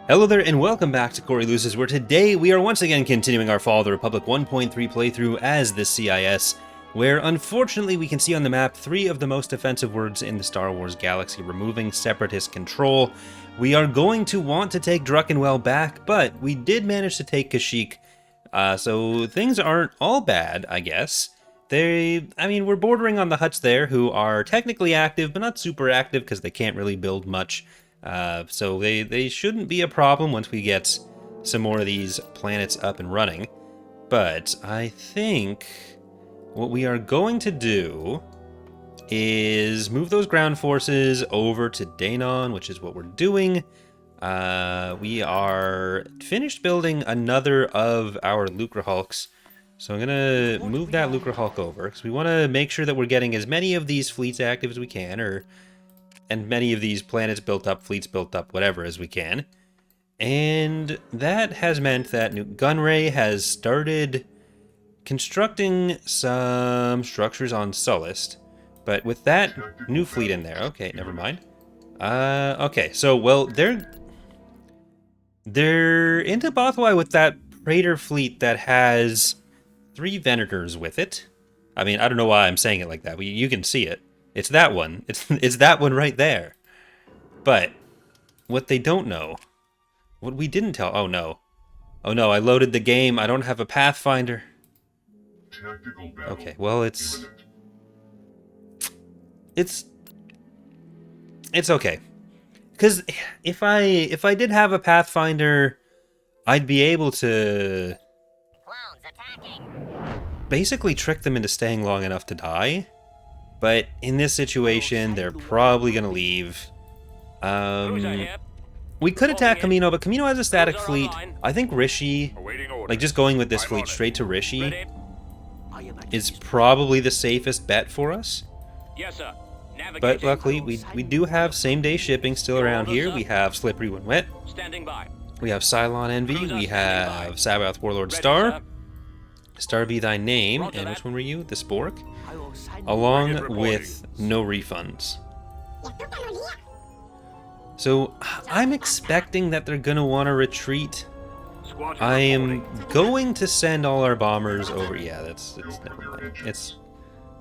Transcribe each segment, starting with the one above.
Hello there and welcome back to Corey Loses, where today we are once again continuing our Fall of the Republic 1.3 playthrough as the CIS, where unfortunately we can see on the map 3 of the most offensive words in the Star Wars galaxy, removing separatist control. We are going to want to take Druckenwell back, but we did manage to take Kashyyyk, so things aren't all bad, I guess. We're bordering on the Hutts there, who are technically active, but not super active because they can't really build much. So they shouldn't be a problem once we get some more of these planets up and running. But I think what we are going to do is move those ground forces over to Danon, which is what we're doing. We are finished building another of our Lucre Hulks. So I'm going to move that Lucre Hulk over, because we want to make sure that we're getting as many of these fleets active as we can, and many of these planets built up, fleets built up, whatever, as we can. And that has meant that Newt Gunray has started constructing some structures on Sullust. But with that new fleet in there, okay, never mind. Okay, so, well, they're into Bothawai with that Praetor fleet that has 3 Venators with it. I mean, I don't know why I'm saying it like that. You can see it. It's that one. It's that one right there. But what they don't know, what we didn't tell. Oh no, I loaded the game. I don't have a Pathfinder. Okay, well it's okay. Because if I did have a Pathfinder, I'd be able to basically trick them into staying long enough to die. But in this situation, they're probably going to leave. We could attack Kamino, but Kamino has a static fleet. I think Rishi, like just going with this fleet straight to Rishi, is probably the safest bet for us. But luckily, we do have same-day shipping still around here. We have Slippery When Wet. We have Cylon Envy. We have Sabaoth Warlord Star. Star be thy name. And which one were you? The Spork? Along with no refunds. So I'm expecting that they're gonna want to retreat. I am going to send all our bombers over. Yeah, it's never mind.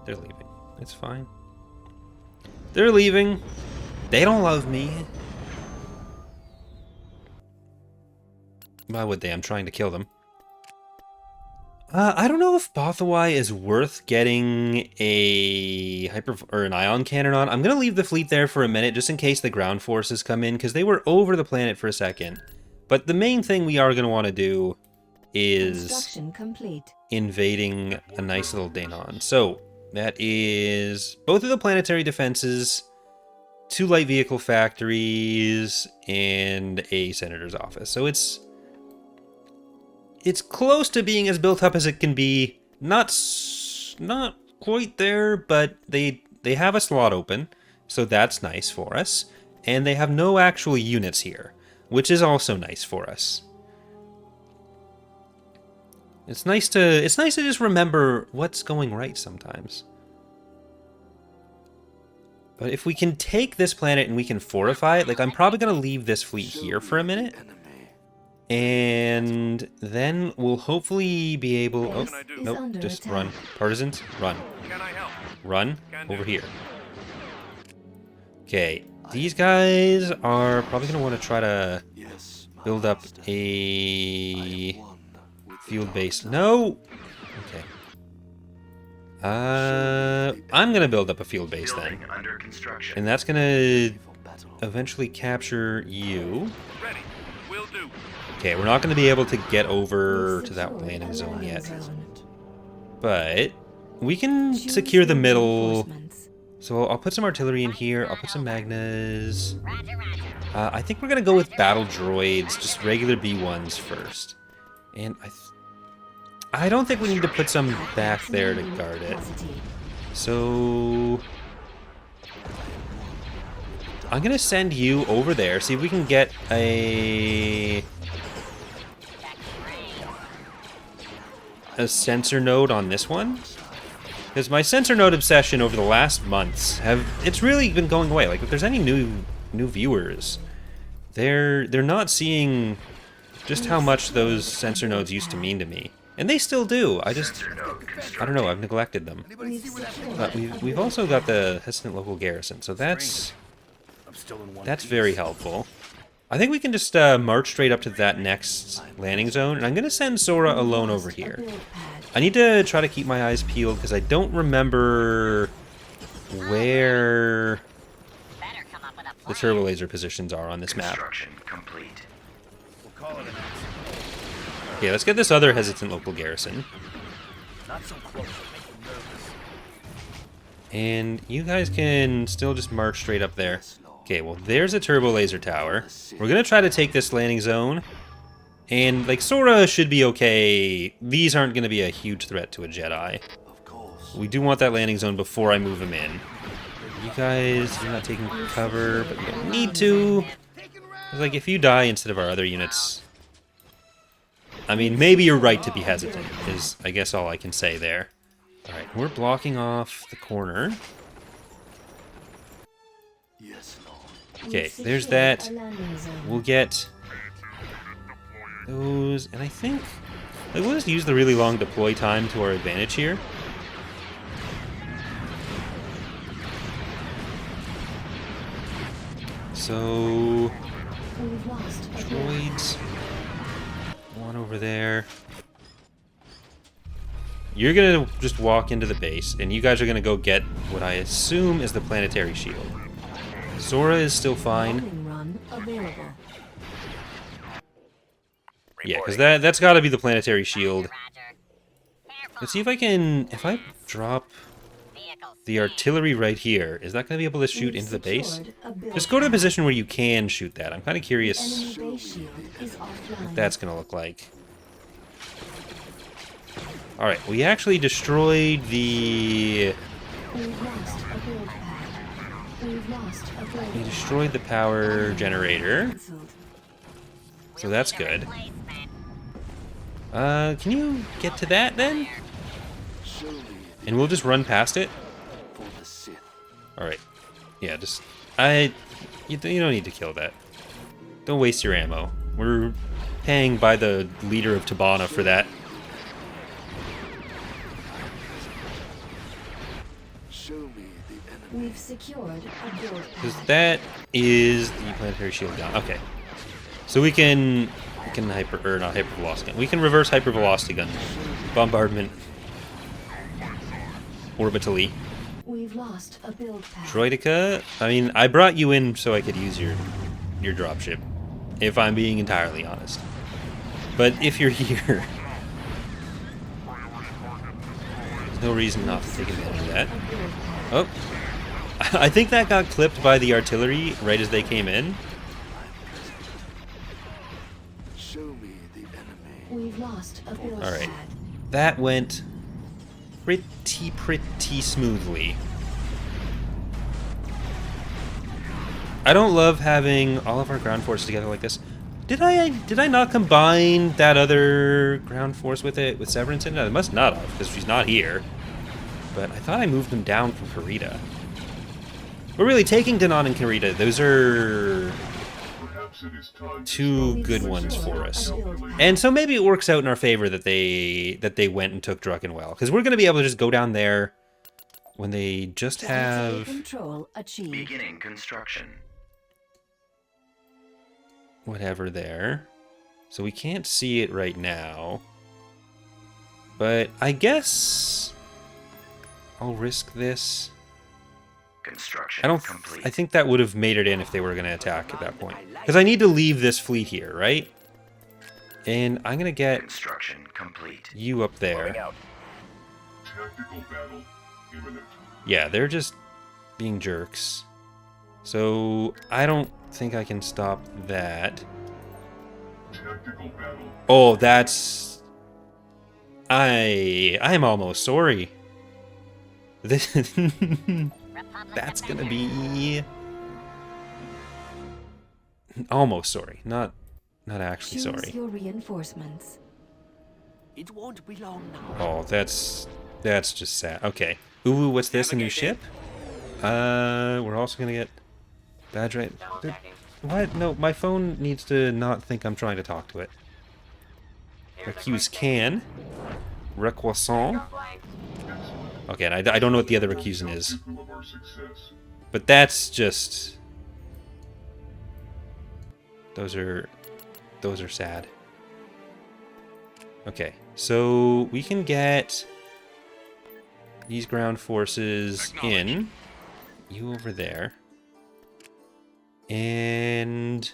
They're leaving. It's fine. They're leaving. They don't love me. Why would they? I'm trying to kill them. I don't know if Bothawai is worth getting an ion cannon on. I'm going to leave the fleet there for a minute, just in case the ground forces come in, because they were over the planet for a second. But the main thing we are going to want to do is invading a nice little Danon. So, that is both of the planetary defenses, 2 light vehicle factories, and a senator's office. So it's close to being as built up as it can be. Not quite there, but they have a slot open, so that's nice for us. And they have no actual units here, which is also nice for us. It's nice to just remember what's going right sometimes. But if we can take this planet and we can fortify it, like I'm probably going to leave this fleet here for a minute. And then we'll hopefully be able... Oh, nope, just run. Partisans, run. Run over here. Okay, these guys are probably going to want to try to build up a field base. No! Okay. I'm going to build up a field base then. And that's going to eventually capture you. Okay, we're not going to be able to get over to that landing zone yet. But we can secure the middle. So I'll put some artillery in here. I'll put some Magnas. I think we're going to go with battle droids, just regular B1s first. And I don't think we need to put some back there to guard it. So I'm going to send you over there, see if we can get a sensor node on this one, because my sensor node obsession over the last months it's really been going away. Like if there's any new viewers, they're not seeing just how much those sensor nodes used to mean to me. And they still do. I don't know, I've neglected them. But we've also got the hesitant local garrison, so that's very helpful. I think we can just march straight up to that next landing zone, and I'm going to send Sora alone over here. I need to try to keep my eyes peeled, because I don't remember where the turbo laser positions are on this map. Okay, let's get this other hesitant local garrison. And you guys can still just march straight up there. Okay, well, there's a turbo laser tower. We're gonna try to take this landing zone. And, like, Sora should be okay. These aren't gonna be a huge threat to a Jedi. We do want that landing zone before I move him in. You guys, you're not taking cover, but you don't need to. It's like, if you die instead of our other units... I mean, maybe you're right to be hesitant, is, I guess, all I can say there. Alright, we're blocking off the corner. Okay, there's that. We'll get those, and I think... Like, we'll just use the really long deploy time to our advantage here. So... droids... one over there. You're gonna just walk into the base, and you guys are gonna go get what I assume is the planetary shield. Sora is still fine. Yeah, because that's gotta be the planetary shield. Let's see if I can... If I drop the artillery right here, is that gonna be able to shoot into the base? Just go to the position where you can shoot that. I'm kind of curious what that's gonna look like. Alright, we actually destroyed the... We destroyed the power generator. So that's good. Can you get to that then? And we'll just run past it? Alright. Yeah, just... You don't need to kill that. Don't waste your ammo. We're paying by the leader of Tabana for that. We've secured a build pad. Because that is the planetary shield down. Okay. So we can hypervelocity gun. We can reverse hypervelocity gun. Bombardment. Orbitally. We've lost a build pad. Droidica, I mean, I brought you in so I could use your dropship, if I'm being entirely honest. But if you're here, there's no reason not to take advantage of that. Oh, I think that got clipped by the artillery right as they came in. We've lost a build All right, pad. that went pretty smoothly. I don't love having all of our ground forces together like this. Did I not combine that other ground force with it, with Severance in it? I must not have, because she's not here. But I thought I moved them down from Karita. We're really taking Danan and Karita. Those are two good ones for us. And so maybe it works out in our favor that they went and took Druckenwell, because we're going to be able to just go down there when they just have... Control achieved. Beginning construction. Whatever there. So we can't see it right now. But I guess I'll risk this. Construction complete. I think that would have made it in if they were going to attack at that point. Because I need to leave this fleet here, right? And I'm going to get Construction complete. you up there. Tactical battle imminent. Yeah, they're just being jerks. So I don't think I can stop that. Tactical battle. Oh, that's... I'm almost sorry. This... That's gonna be... Almost sorry. Not actually Choose sorry. your reinforcements. It won't be long now. Oh, that's just sad. Okay. Ooh, what's this? A new ship? We're also gonna get... Badge right... What? No, my phone needs to not think I'm trying to talk to it. Recuse can. Recroissant. Okay, and I don't know what the other recusant is. Of our success. But that's just... Those are sad. Okay, so we can get these ground forces in. You over there. And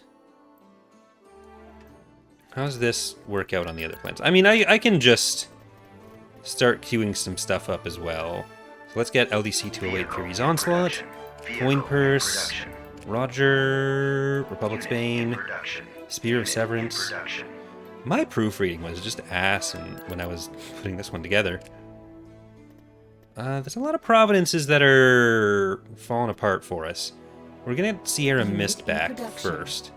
how does this work out on the other plans? I mean, I can just start queuing some stuff up as well. So let's get LDC 208 Fury's Onslaught, Coin Purse, Roger, Republic Spain, Spear of Severance. My proofreading was just ass when I was putting this one together. There's a lot of providences that are falling apart for us. We're gonna get Sierra Mist back first.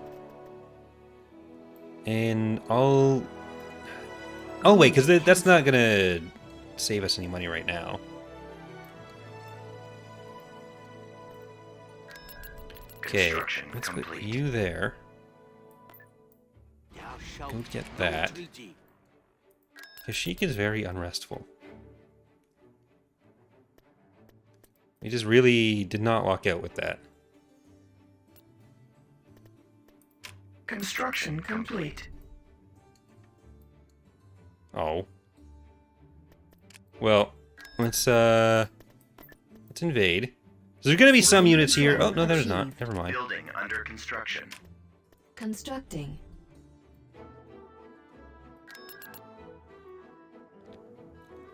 And I'll wait, because that's not gonna save us any money right now. Okay, let's put you there. Go get that. Kashyyyk is very unrestful. We just really did not luck out with that. Construction complete. Oh. Well, let's invade. So there's gonna be some units here. Oh, no, there's not. Never mind. Building under construction. Constructing.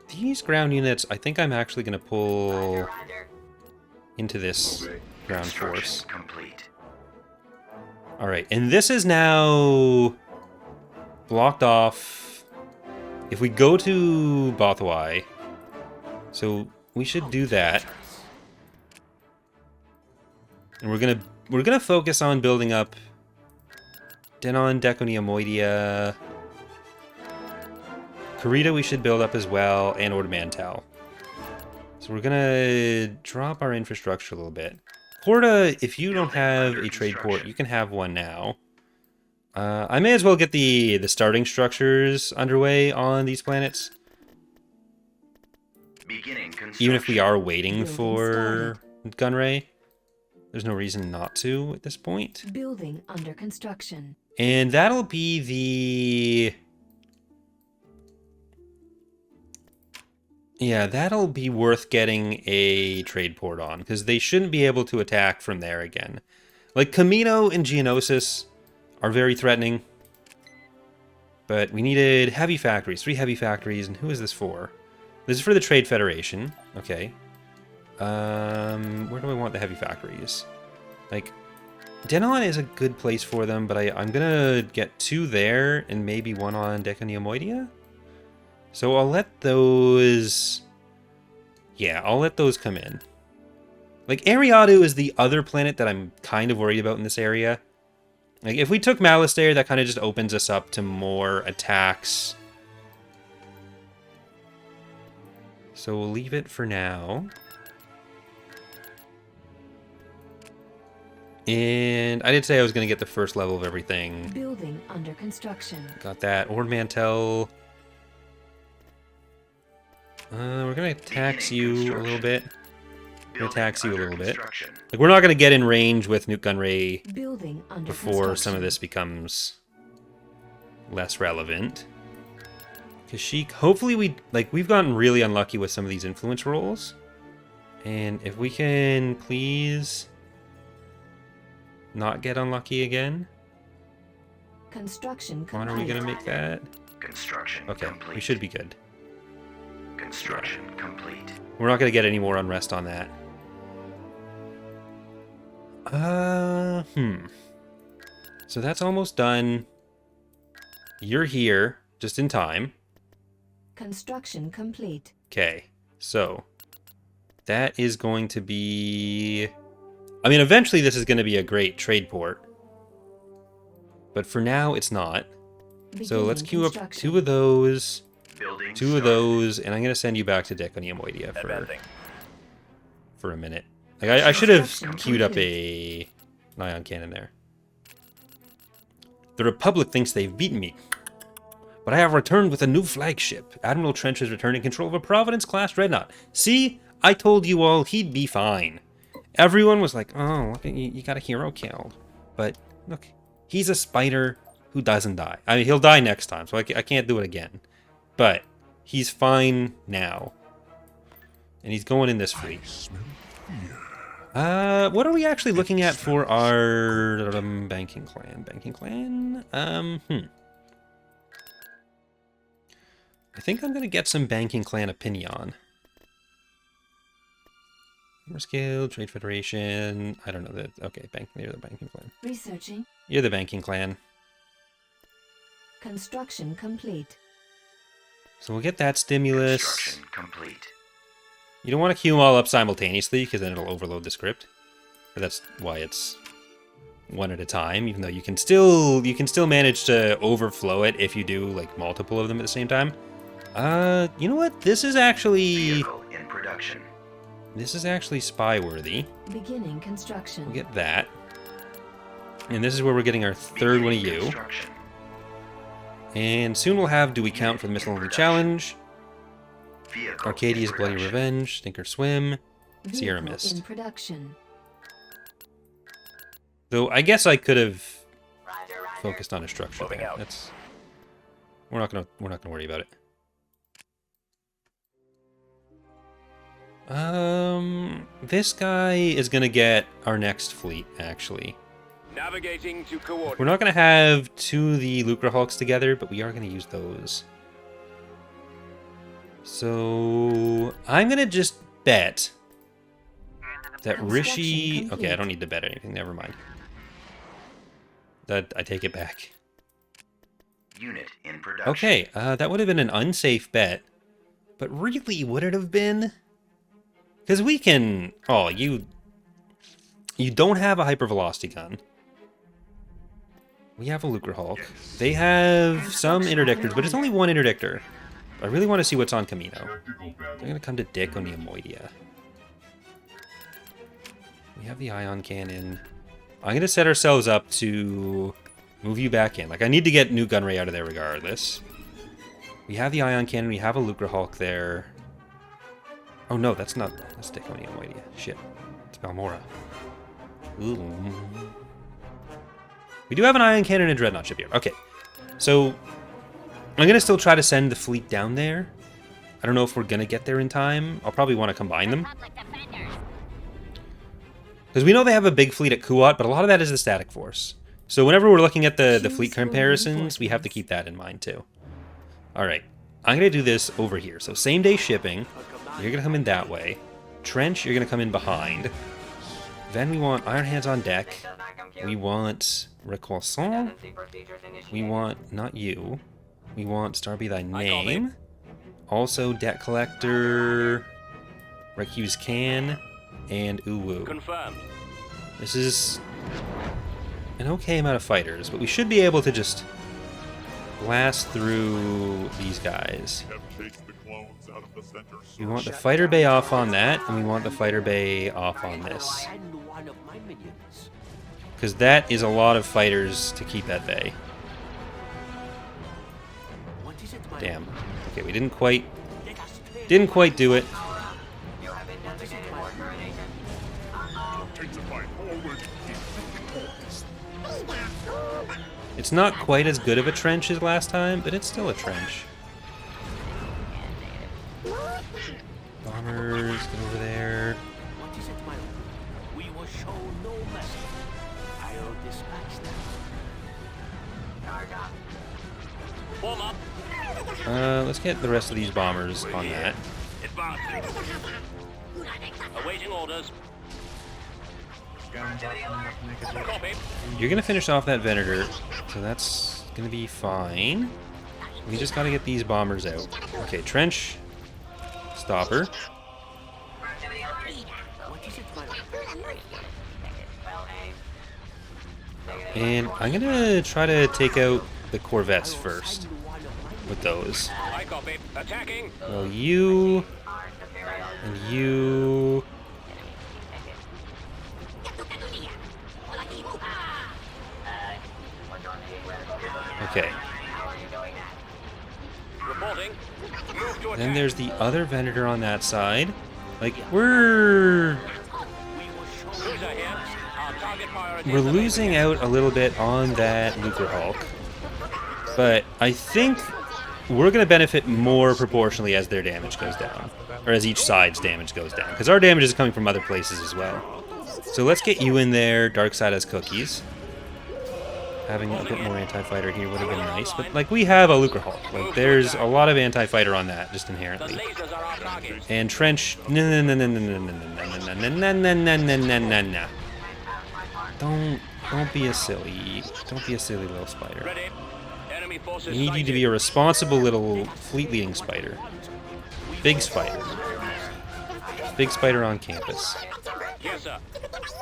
These ground units, I think I'm actually gonna pull into this ground force. Complete. Alright, and this is now blocked off. If we go to Bothawai, so we should do that. And we're gonna focus on building up Denon, Deconia, Moidia. Karita we should build up as well, and Ornamental. So we're gonna drop our infrastructure a little bit. Porta, if you don't have a trade port, you can have one now. I may as well get the starting structures underway on these planets. Even if we are waiting for Gunray. There's no reason not to at this point. Building under construction. And that'll be the... Yeah, that'll be worth getting a trade port on, because they shouldn't be able to attack from there again. Like, Camino and Geonosis are very threatening, but we needed heavy factories, 3 heavy factories, and who is this for? This is for the Trade Federation. Okay. Where do I want the heavy factories? Like, Denon is a good place for them, but I'm gonna get 2 there, and maybe 1 on Deconia Moidia? So I'll let those... Yeah, I'll let those come in. Like, Ariadu is the other planet that I'm kind of worried about in this area. Like, if we took Malastare, that kind of just opens us up to more attacks. So we'll leave it for now. And I did say I was going to get the first level of everything. Building under construction. Got that. Ord Mantell. We're going to tax you a little bit. We're going to tax you a little bit. Like, we're not going to get in range with Nuke Gunray before some of this becomes less relevant. Kashyyyk, hopefully we've gotten really unlucky with some of these influence rolls. And if we can please not get unlucky again. Construction When are we going to make that? Construction Okay, complete. we should be good. Construction complete. We're not going to get any more unrest on that. So that's almost done. You're here, just in time. Construction complete. Okay, so that is going to be... I mean, eventually this is going to be a great trade port. But for now, it's not. So let's queue up 2 of those, Building 2 of those, and I'm going to send you back to Deconia Moidia for a minute. Like, I should have queued up an ion cannon there. The Republic thinks they've beaten me. But I have returned with a new flagship. Admiral Trench has returned in control of a Providence-class dreadnought. See? I told you all he'd be fine. Everyone was like, oh, look, you got a hero killed. But, look, he's a spider who doesn't die. I mean, he'll die next time, so I can't do it again. But he's fine now. And he's going in this fleet. What are we actually looking at for our banking clan? Banking clan? I think I'm gonna get some banking clan opinion. More skill, trade federation. I don't know that. Okay, you're the banking clan. Researching. You're the banking clan. Construction complete. So we'll get that stimulus. Construction complete. You don't want to queue them all up simultaneously, because then it'll overload the script. But that's why it's one at a time, even though you can still manage to overflow it if you do like multiple of them at the same time. You know what? This is actually Vehicle in production. This is actually spy-worthy. Beginning construction. We'll get that. And this is where we're getting our third one of you. Construction. And soon we'll have Do We Count for the Missile Only Challenge, Vehicle Arcadia's in Bloody production. Revenge, Stinker Swim, Sierra Vehicle Mist. in production. Though I guess I could have focused on a structure Moving there. out. That's we're not gonna worry about it. This guy is gonna get our next fleet, actually. Navigating to coordinate. We're not gonna have two of the Lucre Hulks together, but we are gonna use those. So I'm gonna just bet that Rishi. Construction Okay, I don't complete. need to bet anything. Never mind. That I take it back. Unit in production. Okay, that would have been an unsafe bet, but really, would it have been? Because we can. Oh, you don't have a hypervelocity gun. We have a Lucre Hulk. They have some interdictors, but it's only one interdictor. I really want to see what's on Camino. Tactical battle. They're gonna come to Dick on the Amoidia. We have the ion cannon. I'm gonna set ourselves up to move you back in. Like, I need to get New Gunray out of there regardless. We have the ion cannon. We have a Lucre Hulk there. Oh no, that's Dick on the Amoidia. Shit, it's Balmora. Ooh. We do have an ion cannon and dreadnought ship here. Okay, so I'm gonna still try to send the fleet down there. I don't know if we're gonna get there in time. I'll probably want to combine them. Because we know they have a big fleet at Kuat, but a lot of that is the static force. So whenever we're looking at the fleet comparisons, we have to keep that in mind too. Alright, I'm gonna do this over here. So same day shipping, you're gonna come in that way. Trench, you're gonna come in behind. Then we want Iron Hands on deck. We want Recroissant. We want, not you. We want Star Be Thy Name. Also Debt Collector, Recuse Can, and Uwu. Confirmed. This is an okay amount of fighters, but we should be able to just blast through these guys. Have chased the clones out of the center. We want the fighter bay off on that, and we want the fighter bay off on this. And one of my minions. Because that is a lot of fighters to keep at bay. What is it, my Damn. Okay, we didn't quite Let us play. do it. What is it, my Intensify forward. It's not quite as good of a trench as last time, but it's still a trench. Bombers, get over there. What is it, my lord? We will show no mercy. I'll dispatch them. Form up. Let's get the rest of these bombers on that. Advancing. Awaiting orders. Copy. You're gonna finish off that Venator, so that's gonna be fine. We just gotta get these bombers out. Okay, trench. Stopper. What is it, my lord? And I'm gonna try to take out the Corvettes first with those. I copy. Attacking. Well, you and you. Okay. Reporting. Move to Then attack. there's the other Venator on that side. Like, we're Cruiser here. Our target priority we're is the laser losing cannon. out a little bit on that Lucre Hulk. But I think we're going to benefit more proportionally as their damage goes down. Or as each side's damage goes down. Because our damage is coming from other places as well. So let's get you in there, Dark Side as cookies. Having a bit more anti-fighter here would have been nice. But, like, we have a Lucre Hulk. Like, there's a lot of anti-fighter on that, just The inherently. lasers are our target. And Trench... No. Don't be a silly... Don't be a silly little spider. Ready. Enemy forces We need you to sighted. be a responsible little fleet-leading spider. Big spider. Big spider on campus. Yes, sir.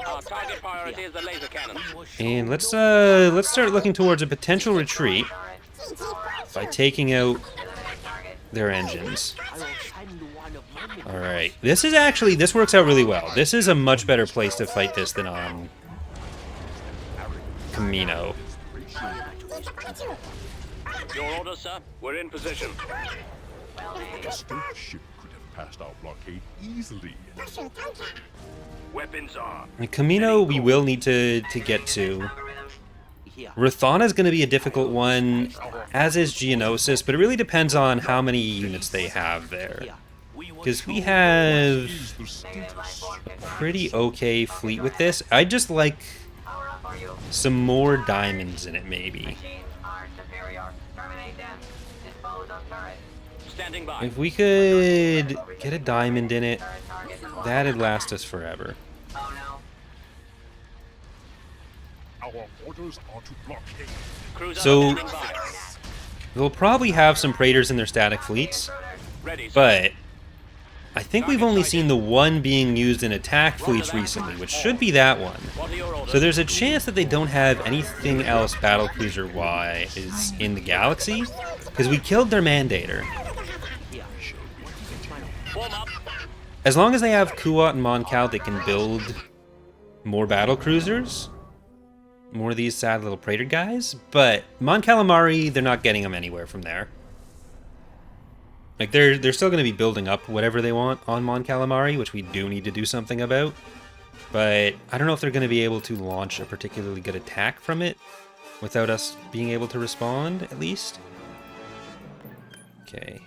Our target priority is the laser cannon. And let's start looking towards a potential retreat by taking out their engines. Alright. This works out really well. This is a much better place to fight this than on Camino. Your order, sir. We're in position. A state ship could have passed our blockade easily. Weapons are. And Camino we will need to get to. Rathana's going to be a difficult one, as is Geonosis, but it really depends on how many units they have there. Because we have The status. a pretty okay fleet with this. I'd just like some more diamonds in it, maybe. Standing by. If we could get a diamond in it, that'd last us forever. Our orders are to blockade. Cruiser So- standing by. They'll probably have some Praetors in their static fleets, Ready, sir. but I think we've only seen the one being used in attack fleets recently, which should be that one. What are your orders? So there's a chance that they don't have anything else battlecruiser-wise is in the galaxy, because we killed their Mandator. Form up. As long as they have Kuat and Moncal, they can build more battlecruisers, more of these sad little Praetor guys. But Mon Calamari, they're not getting them anywhere from there. Like they're still going to be building up whatever they want on Mon Calamari, which we do need to do something about. But I don't know if they're going to be able to launch a particularly good attack from it without us being able to respond, at least. Okay.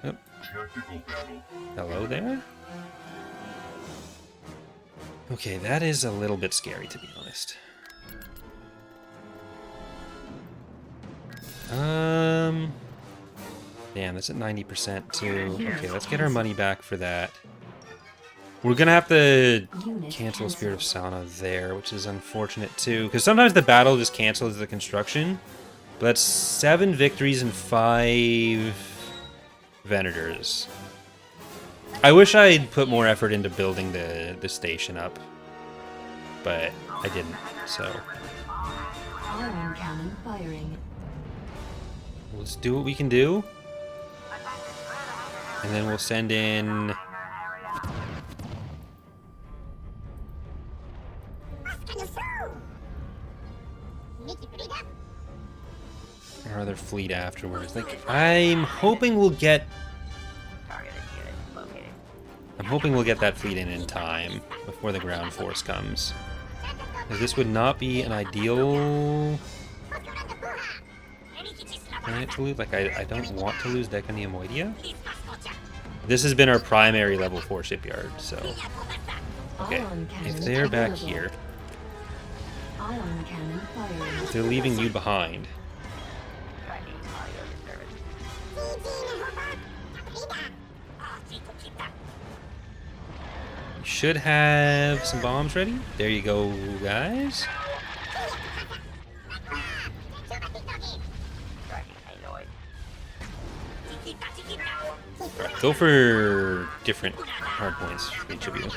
Oh. Hello there? Okay, that is a little bit scary, to be honest. Damn, that's at 90% too. Okay, let's get our money back for that. We're gonna have to cancel Spirit of Sauna there, which is unfortunate too, because sometimes the battle just cancels the construction. But that's 7 victories and 5 Venators. I wish I'd put more effort into building the station up, but I didn't, so Iron cannon firing. let's do what we can do. And then we'll send in our other fleet afterwards. Like, I'm hoping we'll get that fleet in time before the ground force comes. Because this would not be an ideal planet to lose. Like, I don't want to lose Decaneomoidia. This has been our primary level 4 shipyard, so... Okay, Ion if cannon they're back available. here, Ion cannon firing. if they're leaving you behind, you should have some bombs ready. There you go, guys. Alright, go for different hard points for each of you.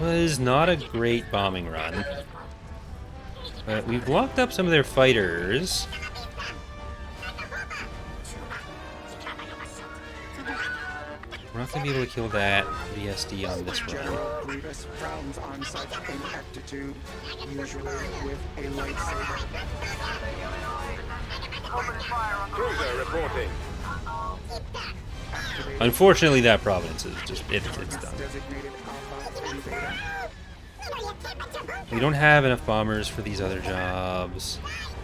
Was not a great bombing run. But we've locked up some of their fighters. We're not going to be able to kill that VSD on this run. General Grievous frowns on such ineptitude, usually with a lightsaber. Cruiser reporting. Unfortunately, that Providence is just, it's done. Designated Alpha and Beta. We don't have enough bombers for these other jobs.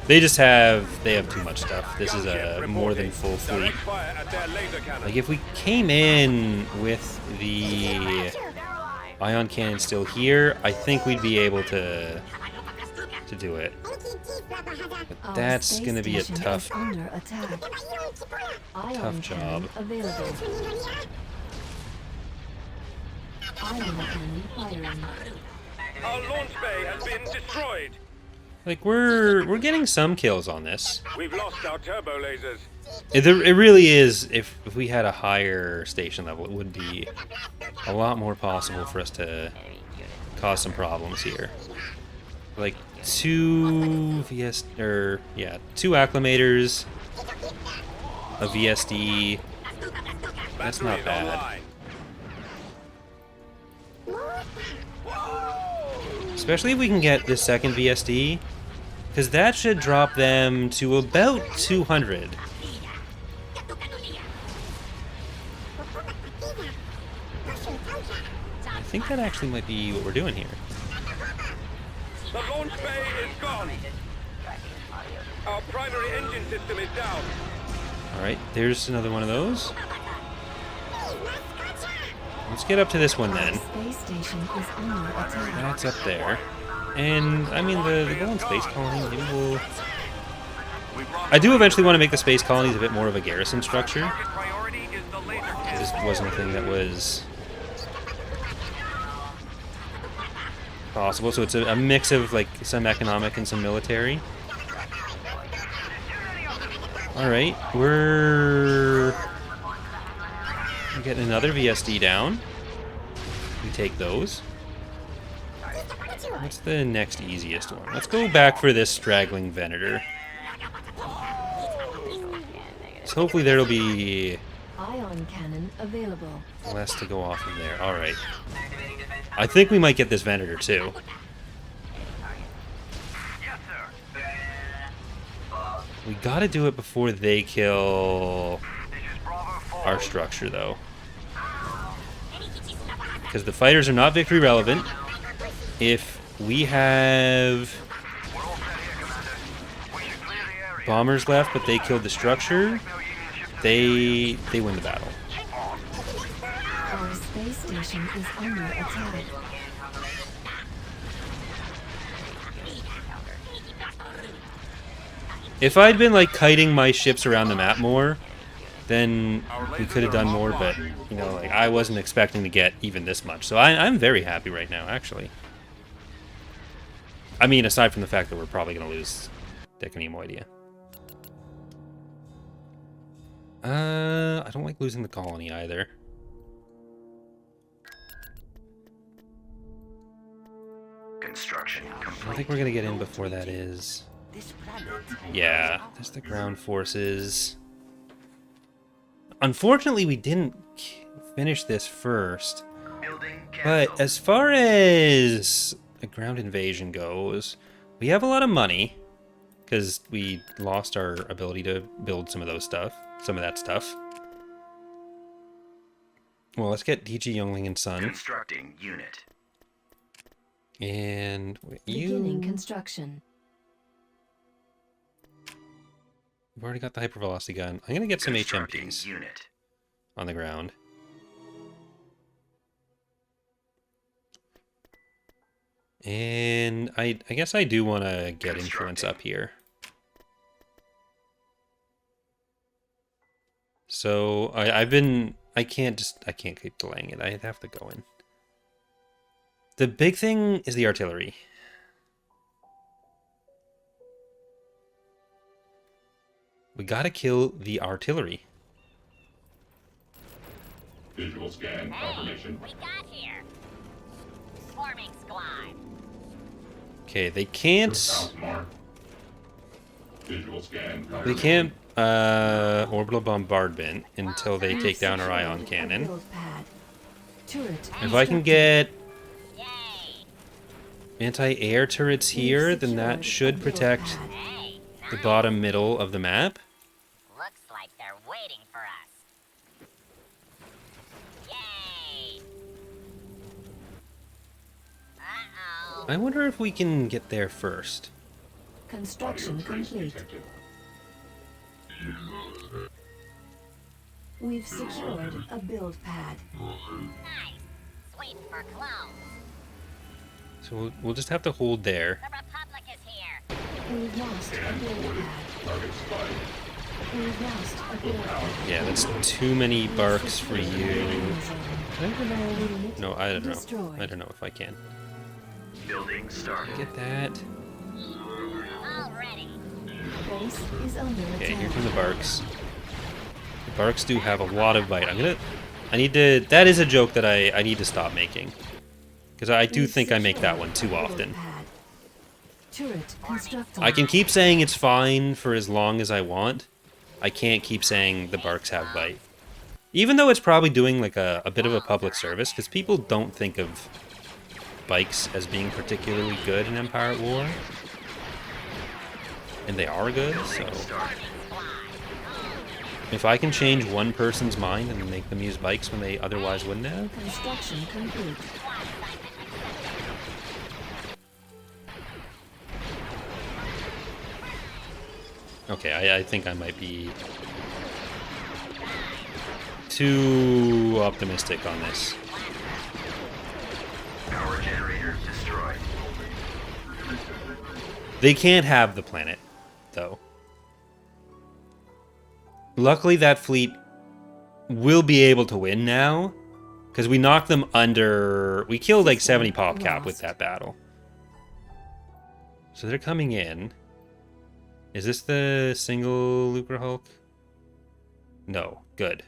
They have too much stuff. This is a more than full fleet. Fire at their laser cannon. Like, if we came in with the ion cannon still here, I think we'd be able to do it. But that's gonna be a tough Under attack. Ion job. cannon available. Ion cannon firing. Our launch bay has been destroyed. Like, we're getting some kills on this. We've lost our turbo lasers. It really is. If we had a higher station level, it would be a lot more possible for us to cause some problems here. Like two acclimators, a VSD. That's not bad. Especially if we can get this second VSD, because that should drop them to about 200. I think that actually might be what we're doing here. The launch bay is gone. Our primary engine system is down. Alright, there's another one of those. Let's get up to this one then. Space station is under attack. That's up there. And, I mean, the Golden Space Colony, maybe we'll... I do eventually want to make the Space Colonies a bit more of a garrison structure. This wasn't a thing that was possible, so it's a mix of, like, some economic and some military. Alright, we're getting another VSD down. We take those. What's the next easiest one? Let's go back for this straggling Venator. So hopefully there'll be Ion cannon available. less to go off of there. Alright. I think we might get this Venator too. We gotta do it before they kill our structure, though. Because the fighters are not victory relevant. If we have bombers left, but they killed the structure, they win the battle. Our space station is under attack. If I'd been, like, kiting my ships around the map more, then we could have done more, but, you know, like, I wasn't expecting to get even this much. So I'm very happy right now, actually. I mean, aside from the fact that we're probably going to lose Dick and Emoidia. I don't like losing the colony either. Construction I don't complete. think we're going to get in before that is. This planet. Yeah, there's the ground forces. Unfortunately, we didn't finish this first. Building But canceled. as far as a ground invasion goes, we have a lot of money because we lost our ability to build some of that stuff. Well, let's get DG Youngling and Son. Constructing unit. And Beginning you... construction. We've already got the hypervelocity gun. I'm going to get some Constructing HMPs unit. on the ground. And I guess I do want to get influence up here. So I can't keep delaying it. I have to go in. The big thing is the artillery. We gotta kill the artillery. Visual scan confirmation. We got here. Swarming squad. Okay, they can't. House mark. Visual scan. They can't orbital bombardment until they take down our ion cannon. Build pad. Turret If I can constructed. get Yay! anti-air turrets here, then that should protect Hey, the bottom middle of the map. looks like they're waiting for us. Yay! Uh-oh. I wonder if we can get there first. Construction complete. We've secured a build pad. Nice. Sweet for clones. So we'll just have to hold there. The Republic is here. We've lost a build pad. We've lost a build pad. Yeah, that's too many barks for you. I don't know. Unit No, I don't know. destroyed. I don't know if I can. Building started. Get that. Already. Base is under Okay, here attack. come the barks. The barks do have a lot of bite. I need to... That is a joke that I need to stop making. Because I do We've think I make that secured one too a build often. pad. Turret constructed. I can keep saying it's fine for as long as I want. I can't keep saying the barks have bite. Even though it's probably doing like a bit of a public service, because people don't think of bikes as being particularly good in Empire at War. And they are good, so... If I can change one person's mind and make them use bikes when they otherwise wouldn't have... Construction complete. Okay, I think I might be too optimistic on this. Power generator destroyed. They can't have the planet, though. Luckily, that fleet will be able to win now, because we knocked them under... We killed like 70 pop cap with that battle. So they're coming in. Is this the single Lucre Hulk? No. Good.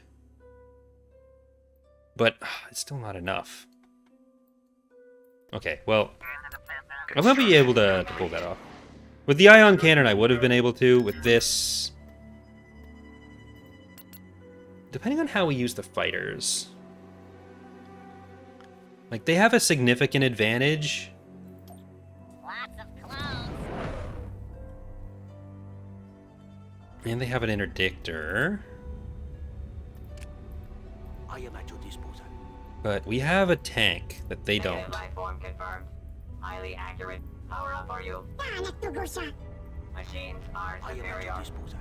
But it's still not enough. Okay, well... I'm going to be able to pull that off. With the ion cannon, I would have been able to. With this... Depending on how we use the fighters... Like, they have a significant advantage. Lots of clones. And they have an interdictor. I am at your disposal. But we have a tank that they don't. Life form confirmed. Highly accurate. Power up for you. Machines are I am at superior. your disposal.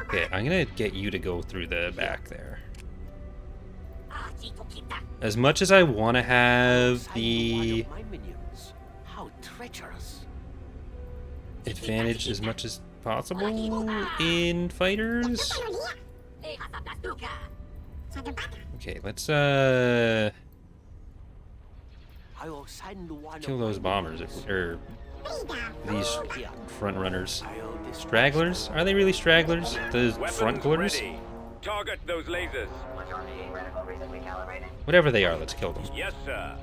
Okay, I'm gonna get you to go through the back there. As much as I want to have the My minions. How treacherous. advantage as much as possible in fighters. Okay, let's I will send one kill of those my bombers minions. or these Here. front runners. I'll destroy Stragglers? Are they really stragglers? The front Weapons glers? ready. Target those lasers. Majority reticle recently calibrated. Whatever they are, let's kill them. Yes, sir.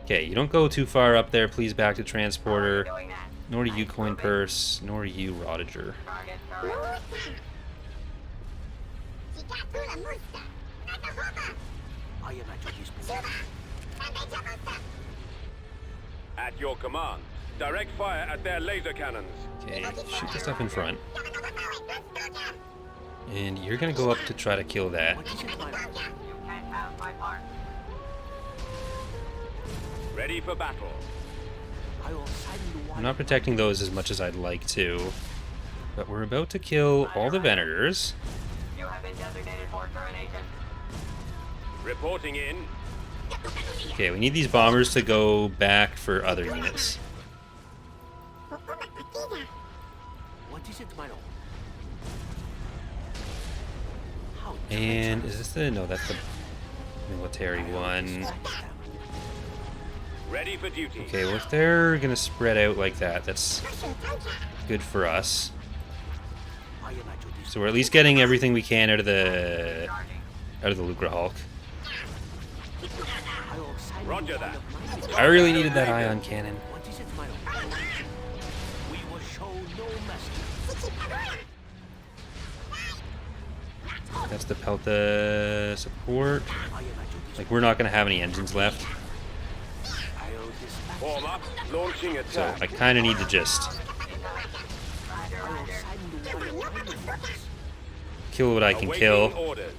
Okay, you don't go too far up there, please back to transporter. Doing that. Nor do you coin purse, nor do you Rodiger. Target correct. I am at your disposal. At your command. Direct fire at their laser cannons. Okay, shoot the stuff in front. And you're gonna go up to try to kill that. What is it, my lord? You can't have my part. Ready for battle. I will send one I'm not protecting those as much as I'd like to. But we're about to kill all the Venators. You have been designated for termination. Reporting in. Okay, we need these bombers to go back for other units. What is it, my lord? How And treacherous. is this the... No, that's the military one. Ready for duty. Okay, well if they're gonna spread out like that, that's good for us. I am at your disposal. So we're at least getting everything we can out of the Lucre Hulk. Roger that. I really needed that ion cannon. What is it, my lord? We will show no mercy. That's the Pelta support. I am at your disposal. Like, we're not going to have any engines left. I'll dispatch. Form up. Launching So attack. I kind of need to just I will sign the warrior orders. kill what I can Awaiting kill, orders.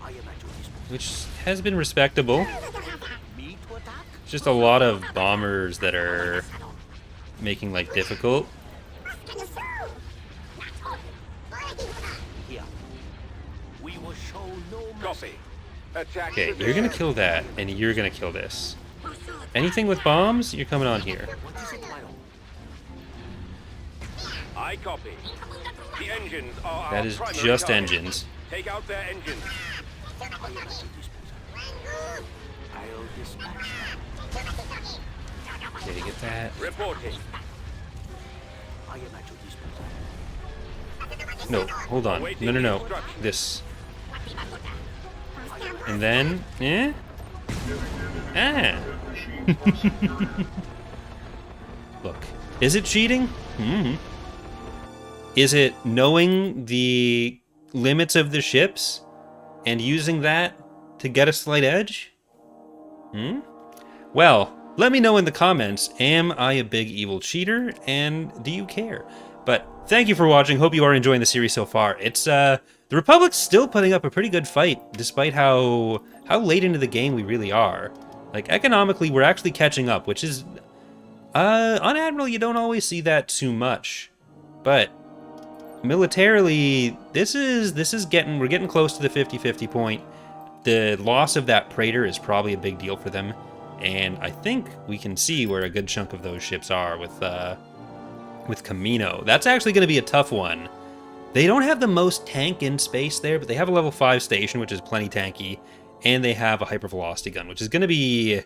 I am at your disposal. which has been respectable. Me to attack? It's just a lot of bombers that are making life difficult. Here. We will show no mercy. Copy. Attack. Okay, to you're gonna the kill that, and you're gonna kill this. Anything with bombs, you're coming on here. What is it, my lord? I copy. The engines are That our is primary just target. engines. Take out their engines. I am at your disposal. I'll dispatch. Okay, get that. Reporting. I am at your disposal. No, hold on. No. This. And then, Ah. Look, is it cheating? Is it knowing the limits of the ships and using that to get a slight edge? Well, let me know in the comments, am I a big evil cheater, and do you care? But thank you for watching, hope you are enjoying the series so far. It's, the Republic's still putting up a pretty good fight, despite how late into the game we really are. Like, economically, we're actually catching up, which is, on Admiral, you don't always see that too much. But militarily, we're getting close to the 50-50 point. The loss of that Praetor is probably a big deal for them. And I think we can see where a good chunk of those ships are with Camino. That's actually going to be a tough one. They don't have the most tank in space there, but they have a level 5 station, which is plenty tanky, and they have a hypervelocity gun, which is going to be...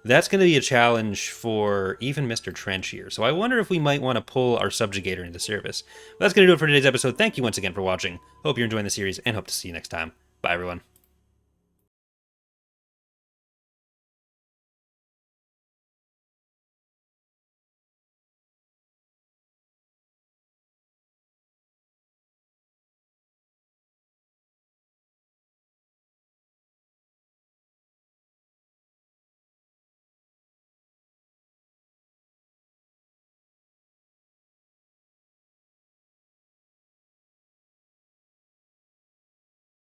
That's going to be a challenge for even Mr. Trench here. So I wonder if we might want to pull our Subjugator into service. But that's going to do it for today's episode. Thank you once again for watching. Hope you're enjoying the series, and hope to see you next time. Bye, everyone.